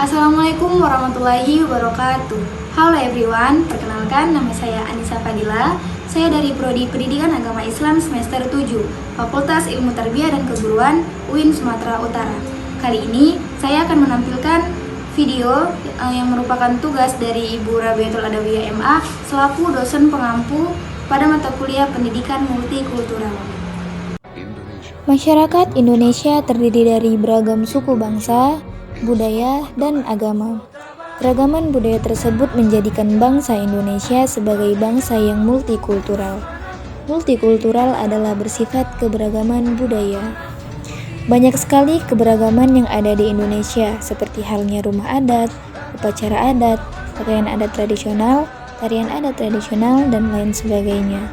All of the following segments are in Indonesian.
Assalamualaikum warahmatullahi wabarakatuh. Halo everyone, perkenalkan nama saya Anissa Fadila. Saya dari Prodi Pendidikan Agama Islam semester 7, Fakultas Ilmu Tarbiyah dan Keguruan UIN Sumatera Utara. Kali ini saya akan menampilkan video yang merupakan tugas dari Ibu Rabiatul Adawiyah MA selaku dosen pengampu pada mata kuliah Pendidikan Multikultural. Masyarakat Indonesia terdiri dari beragam suku bangsa, budaya, dan agama. Keragaman budaya tersebut menjadikan bangsa Indonesia sebagai bangsa yang multikultural. Multikultural adalah bersifat keberagaman budaya. Banyak sekali keberagaman yang ada di Indonesia, seperti halnya rumah adat, upacara adat, pakaian adat tradisional, tarian adat tradisional, dan lain sebagainya.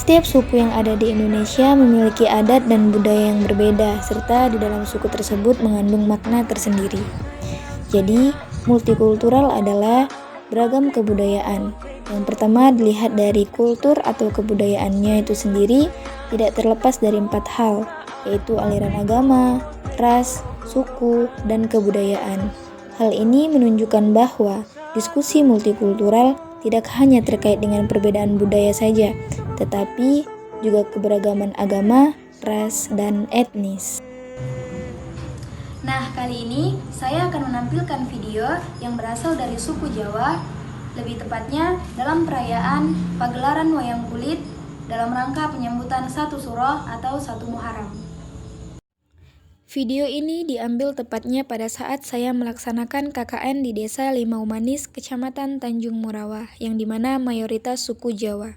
Setiap suku yang ada di Indonesia memiliki adat dan budaya yang berbeda, serta di dalam suku tersebut mengandung makna tersendiri. Jadi, multikultural adalah beragam kebudayaan. Yang pertama dilihat dari kultur atau kebudayaannya itu sendiri, tidak terlepas dari 4 hal, yaitu aliran agama, ras, suku, dan kebudayaan. Hal ini menunjukkan bahwa diskusi multikultural tidak hanya terkait dengan perbedaan budaya saja, tetapi juga keberagaman agama, ras, dan etnis. Nah, kali ini saya akan menampilkan video yang berasal dari suku Jawa, lebih tepatnya dalam perayaan pagelaran wayang kulit dalam rangka penyambutan 1 Suro atau 1 Muharram. Video ini diambil tepatnya pada saat saya melaksanakan KKN di Desa Limau Manis, Kecamatan Tanjung Morawah, yang dimana mayoritas suku Jawa.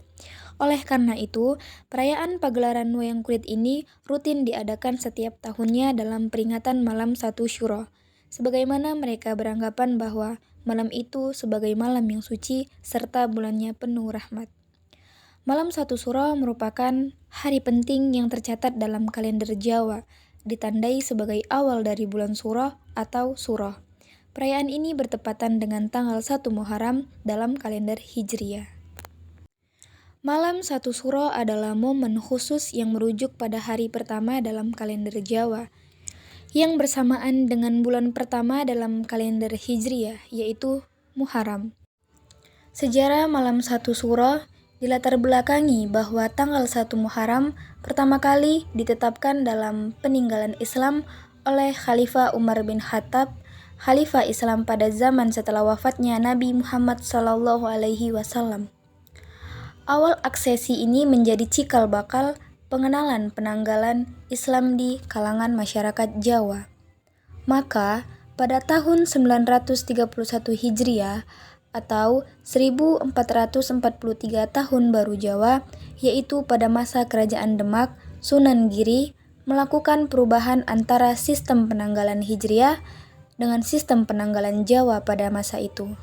Oleh karena itu, perayaan pagelaran wayang kulit ini rutin diadakan setiap tahunnya dalam peringatan malam 1 Syuro, sebagaimana mereka beranggapan bahwa malam itu sebagai malam yang suci serta bulannya penuh rahmat. Malam 1 Syuro merupakan hari penting yang tercatat dalam kalender Jawa, ditandai sebagai awal dari bulan Syuro atau Syuro. Perayaan ini bertepatan dengan tanggal 1 Muharram dalam kalender Hijriah. Malam 1 Syuro adalah momen khusus yang merujuk pada hari pertama dalam kalender Jawa, yang bersamaan dengan bulan pertama dalam kalender Hijriah, yaitu Muharram. Sejarah malam 1 Syuro dilatar belakangi bahwa tanggal 1 Muharram pertama kali ditetapkan dalam peninggalan Islam oleh Khalifah Umar bin Khattab, Khalifah Islam pada zaman setelah wafatnya Nabi Muhammad SAW. Awal aksesi ini menjadi cikal bakal pengenalan penanggalan Islam di kalangan masyarakat Jawa. Maka, pada tahun 931 Hijriah atau 1443 tahun baru Jawa, yaitu pada masa kerajaan Demak, Sunan Giri melakukan perubahan antara sistem penanggalan Hijriah dengan sistem penanggalan Jawa pada masa itu.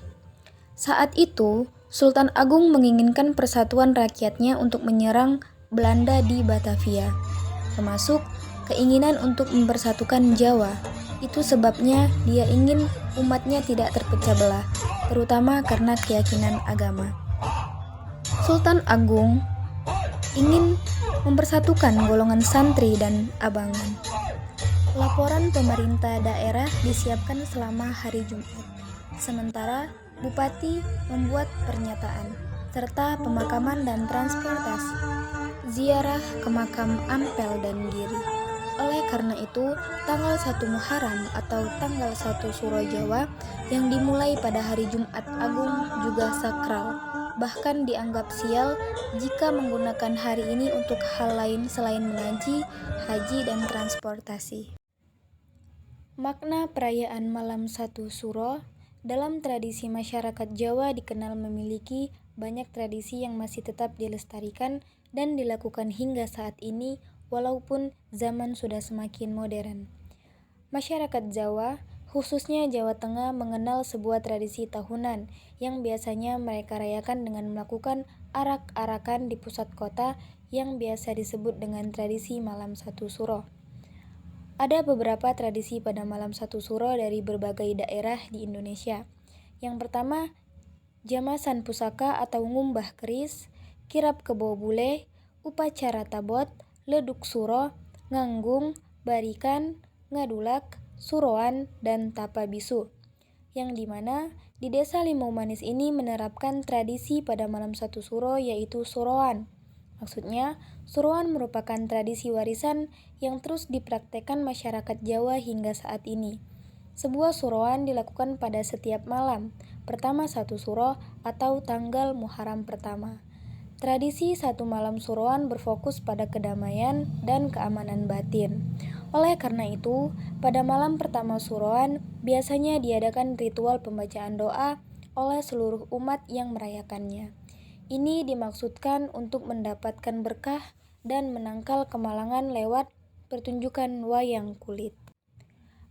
Saat itu, Sultan Agung menginginkan persatuan rakyatnya untuk menyerang Belanda di Batavia, termasuk keinginan untuk mempersatukan Jawa. Itu sebabnya dia ingin umatnya tidak terpecah belah, terutama karena keyakinan agama. Sultan Agung ingin mempersatukan golongan santri dan abangan. Laporan pemerintah daerah disiapkan selama hari Jumat, sementara Bupati membuat pernyataan, serta pemakaman dan transportasi, ziarah ke makam Ampel dan Giri. Oleh karena itu, tanggal 1 Muharram atau tanggal 1 Syuro Jawa yang dimulai pada hari Jumat Agung juga sakral, bahkan dianggap sial jika menggunakan hari ini untuk hal lain selain mengaji, haji, dan transportasi. Makna perayaan malam 1 Syuro dalam tradisi masyarakat Jawa dikenal memiliki banyak tradisi yang masih tetap dilestarikan dan dilakukan hingga saat ini walaupun zaman sudah semakin modern. Masyarakat Jawa, khususnya Jawa Tengah, mengenal sebuah tradisi tahunan yang biasanya mereka rayakan dengan melakukan arak-arakan di pusat kota yang biasa disebut dengan tradisi malam 1 Syuro. Ada beberapa tradisi pada malam 1 Syuro dari berbagai daerah di Indonesia. Yang pertama, jamasan pusaka atau ngumbah keris, kirap kebo bule, upacara tabot, leduk suro, nganggung, barikan, ngadulak, Suroan, dan Tapa Bisu, yang dimana di Desa Limau Manis ini menerapkan tradisi pada malam satu suro yaitu suroan. Maksudnya, suroan merupakan tradisi warisan yang terus dipraktekkan masyarakat Jawa hingga saat ini. Sebuah suroan dilakukan pada setiap malam, pertama satu suro atau tanggal Muharram pertama. Tradisi satu malam suroan berfokus pada kedamaian dan keamanan batin. Oleh karena itu, pada malam pertama suroan biasanya diadakan ritual pembacaan doa oleh seluruh umat yang merayakannya. Ini dimaksudkan untuk mendapatkan berkah dan menangkal kemalangan lewat pertunjukan wayang kulit.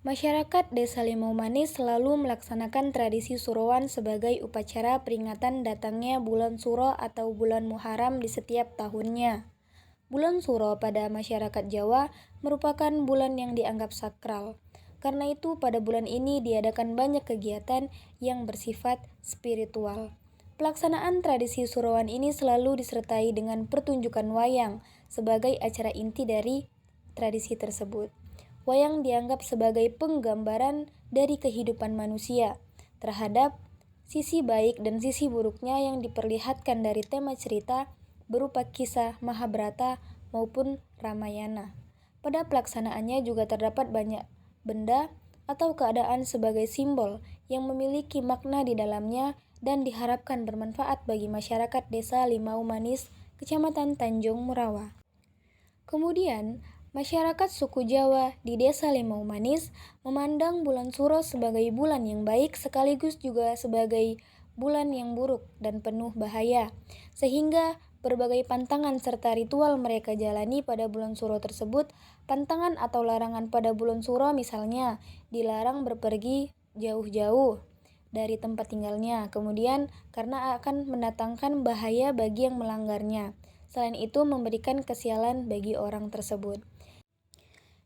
Masyarakat Desa Limau Manis selalu melaksanakan tradisi suroan sebagai upacara peringatan datangnya bulan Suro atau bulan Muharram di setiap tahunnya. Bulan Suro pada masyarakat Jawa merupakan bulan yang dianggap sakral. Karena itu pada bulan ini diadakan banyak kegiatan yang bersifat spiritual. Pelaksanaan tradisi suroan ini selalu disertai dengan pertunjukan wayang sebagai acara inti dari tradisi tersebut. Wayang dianggap sebagai penggambaran dari kehidupan manusia terhadap sisi baik dan sisi buruknya yang diperlihatkan dari tema cerita berupa kisah Mahabharata maupun Ramayana. Pada pelaksanaannya juga terdapat banyak benda atau keadaan sebagai simbol yang memiliki makna di dalamnya dan diharapkan bermanfaat bagi masyarakat Desa Limau Manis, Kecamatan Tanjung Murawa. Kemudian, masyarakat suku Jawa di Desa Limau Manis memandang bulan Suro sebagai bulan yang baik sekaligus juga sebagai bulan yang buruk dan penuh bahaya, sehingga berbagai pantangan serta ritual mereka jalani pada bulan Suro tersebut. Pantangan atau larangan pada bulan Suro misalnya dilarang berpergi jauh-jauh dari tempat tinggalnya, kemudian karena akan mendatangkan bahaya bagi yang melanggarnya. Selain itu memberikan kesialan bagi orang tersebut.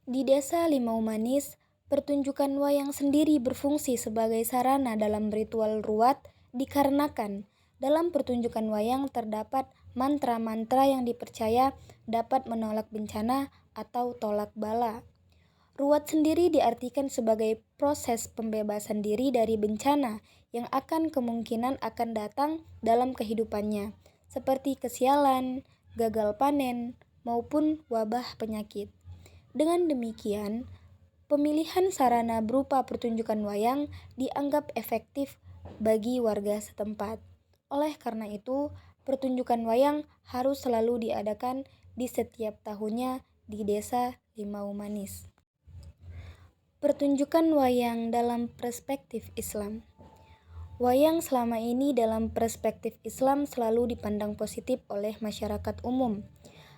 Di Desa Limau Manis, pertunjukan wayang sendiri berfungsi sebagai sarana dalam ritual ruat dikarenakan dalam pertunjukan wayang terdapat mantra-mantra yang dipercaya dapat menolak bencana atau tolak bala. Ruat sendiri diartikan sebagai proses pembebasan diri dari bencana yang kemungkinan akan datang dalam kehidupannya, seperti kesialan, gagal panen, maupun wabah penyakit. Dengan demikian, pemilihan sarana berupa pertunjukan wayang dianggap efektif bagi warga setempat. Oleh karena itu, pertunjukan wayang harus selalu diadakan di setiap tahunnya di Desa Limau Manis. Pertunjukan wayang dalam perspektif Islam. Wayang selama ini dalam perspektif Islam selalu dipandang positif oleh masyarakat umum.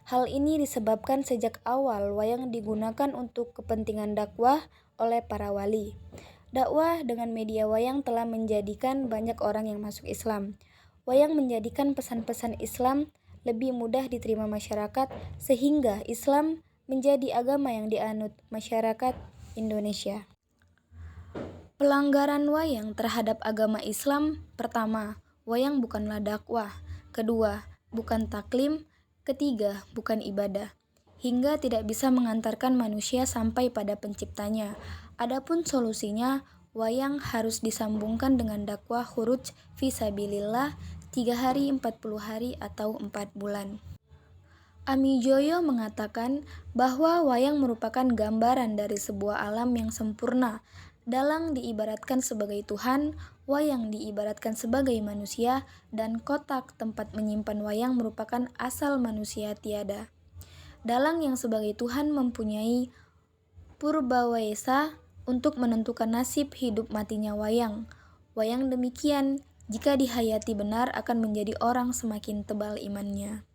Hal ini disebabkan sejak awal wayang digunakan untuk kepentingan dakwah oleh para wali. Dakwah dengan media wayang telah menjadikan banyak orang yang masuk Islam. Wayang menjadikan pesan-pesan Islam lebih mudah diterima masyarakat sehingga Islam menjadi agama yang dianut masyarakat Indonesia. Pelanggaran wayang terhadap agama Islam. Pertama, wayang bukanlah dakwah. Kedua, bukan taklim. Ketiga, bukan ibadah, hingga tidak bisa mengantarkan manusia sampai pada penciptanya. Adapun solusinya, wayang harus disambungkan dengan dakwah khuruj fisabilillah 3 hari, 40 hari, atau 4 bulan. Ami Joyo mengatakan bahwa wayang merupakan gambaran dari sebuah alam yang sempurna. Dalang diibaratkan sebagai Tuhan, wayang diibaratkan sebagai manusia, dan kotak tempat menyimpan wayang merupakan asal manusia tiada. Dalang yang sebagai Tuhan mempunyai purbawesa untuk menentukan nasib hidup matinya wayang. Wayang demikian, jika dihayati benar akan menjadi orang semakin tebal imannya.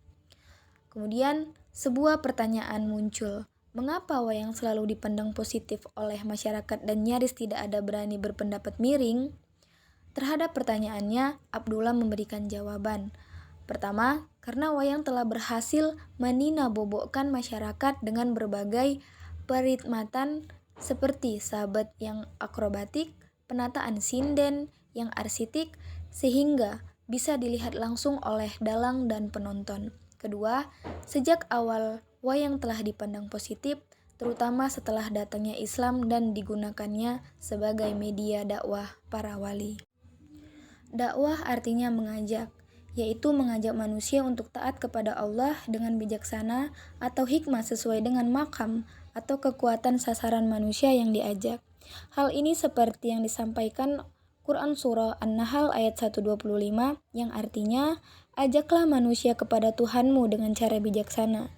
Kemudian, sebuah pertanyaan muncul. Mengapa wayang selalu dipandang positif oleh masyarakat dan nyaris tidak ada berani berpendapat miring? Terhadap pertanyaannya, Abdullah memberikan jawaban. Pertama, karena wayang telah berhasil meninabobokkan masyarakat dengan berbagai perkhidmatan seperti sabet yang akrobatik, penataan sinden yang arsitik, sehingga bisa dilihat langsung oleh dalang dan penonton. Kedua, sejak awal wayang telah dipandang positif, terutama setelah datangnya Islam dan digunakannya sebagai media dakwah para wali. Dakwah artinya mengajak, yaitu mengajak manusia untuk taat kepada Allah dengan bijaksana atau hikmah sesuai dengan makam atau kekuatan sasaran manusia yang diajak. Hal ini seperti yang disampaikan Quran Surah An-Nahl ayat 125 yang artinya, ajaklah manusia kepada Tuhanmu dengan cara bijaksana.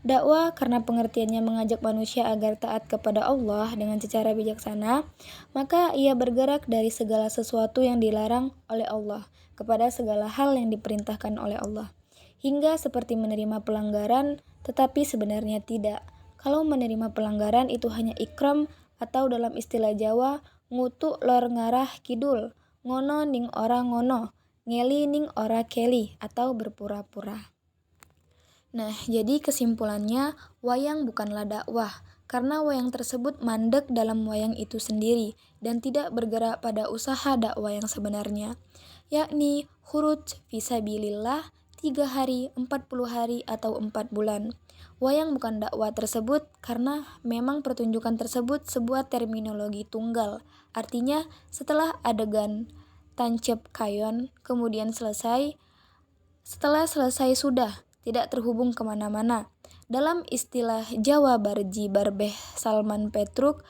Dakwah karena pengertiannya mengajak manusia agar taat kepada Allah dengan secara bijaksana, maka ia bergerak dari segala sesuatu yang dilarang oleh Allah kepada segala hal yang diperintahkan oleh Allah. Hingga seperti menerima pelanggaran, tetapi sebenarnya tidak. Kalau menerima pelanggaran itu hanya ikram atau dalam istilah Jawa, ngutuk lor ngarah kidul, ngono ning ora ngono, ngeli ning ora keli, atau berpura-pura. Nah, jadi kesimpulannya, wayang bukanlah dakwah, karena wayang tersebut mandek dalam wayang itu sendiri, dan tidak bergerak pada usaha dakwah yang sebenarnya, yakni khuruj fisabilillah 3 hari, 40 hari, atau 4 bulan. Wayang bukan dakwah tersebut karena memang pertunjukan tersebut sebuah terminologi tunggal, artinya setelah adegan tancep kayon, kemudian setelah selesai sudah, tidak terhubung kemana-mana. Dalam istilah Jawa Barji Barbeh Salman Petruk,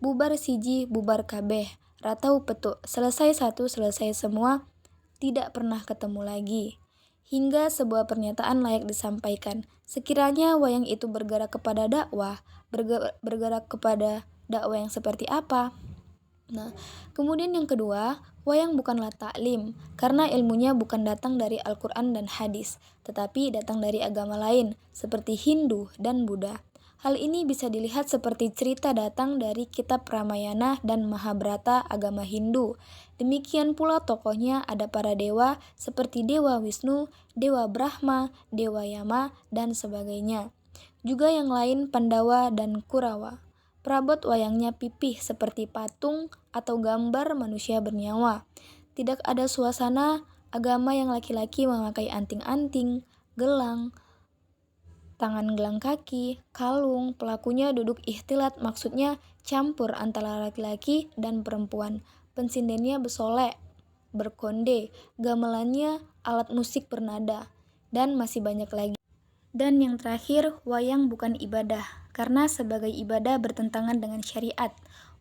bubar siji bubar kabeh, ratau petuk, selesai satu selesai semua, tidak pernah ketemu lagi. Hingga sebuah pernyataan layak disampaikan, sekiranya wayang itu bergerak kepada dakwah, bergerak kepada dakwah yang seperti apa? Nah, kemudian yang kedua, wayang bukanlah taklim, karena ilmunya bukan datang dari Al-Quran dan hadis, tetapi datang dari agama lain, seperti Hindu dan Buddha. Hal ini bisa dilihat seperti cerita datang dari kitab Ramayana dan Mahabharata agama Hindu. Demikian pula tokohnya ada para dewa seperti Dewa Wisnu, Dewa Brahma, Dewa Yama, dan sebagainya. Juga yang lain Pandawa dan Kurawa. Perabot wayangnya pipih seperti patung atau gambar manusia bernyawa. Tidak ada suasana agama yang laki-laki memakai anting-anting, gelang, tangan gelang kaki, kalung, pelakunya duduk ikhtilat, maksudnya campur antara laki-laki dan perempuan. Pensindennya besolek, berkonde, gamelannya alat musik bernada, dan masih banyak lagi. Dan yang terakhir, wayang bukan ibadah, karena sebagai ibadah bertentangan dengan syariat.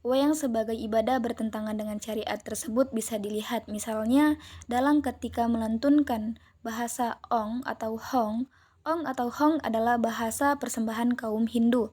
Wayang sebagai ibadah bertentangan dengan syariat tersebut bisa dilihat misalnya dalam ketika melantunkan bahasa ong atau hong. Ong atau hong adalah bahasa persembahan kaum Hindu.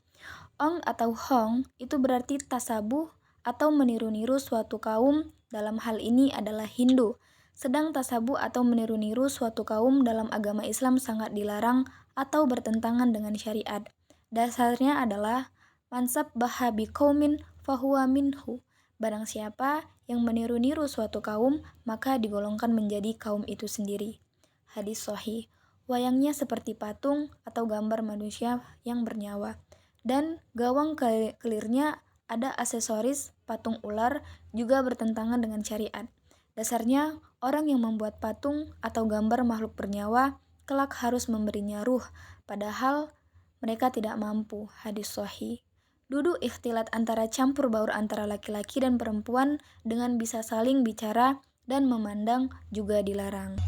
Ong atau hong itu berarti tasabuh atau meniru-niru suatu kaum, dalam hal ini adalah Hindu. Sedang tasabuh atau meniru-niru suatu kaum dalam agama Islam sangat dilarang atau bertentangan dengan syariat. Dasarnya adalah mansab bahabi qaumin fahuwa minhu. Barang siapa yang meniru-niru suatu kaum, maka digolongkan menjadi kaum itu sendiri. Hadis sahih. Wayangnya seperti patung atau gambar manusia yang bernyawa. Dan gawang kelirnya ada aksesoris patung ular juga bertentangan dengan syariat. Dasarnya, orang yang membuat patung atau gambar makhluk bernyawa kelak harus memberinya ruh, padahal mereka tidak mampu. Hadis sahih. Duduk ikhtilat antara campur baur antara laki-laki dan perempuan dengan bisa saling bicara dan memandang juga dilarang.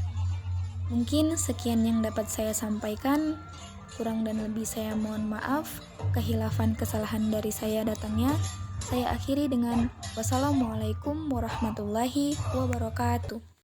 Mungkin sekian yang dapat saya sampaikan. Kurang dan lebih saya mohon maaf. Kehilafan kesalahan dari saya datangnya. Saya akhiri dengan wassalamualaikum warahmatullahi wabarakatuh.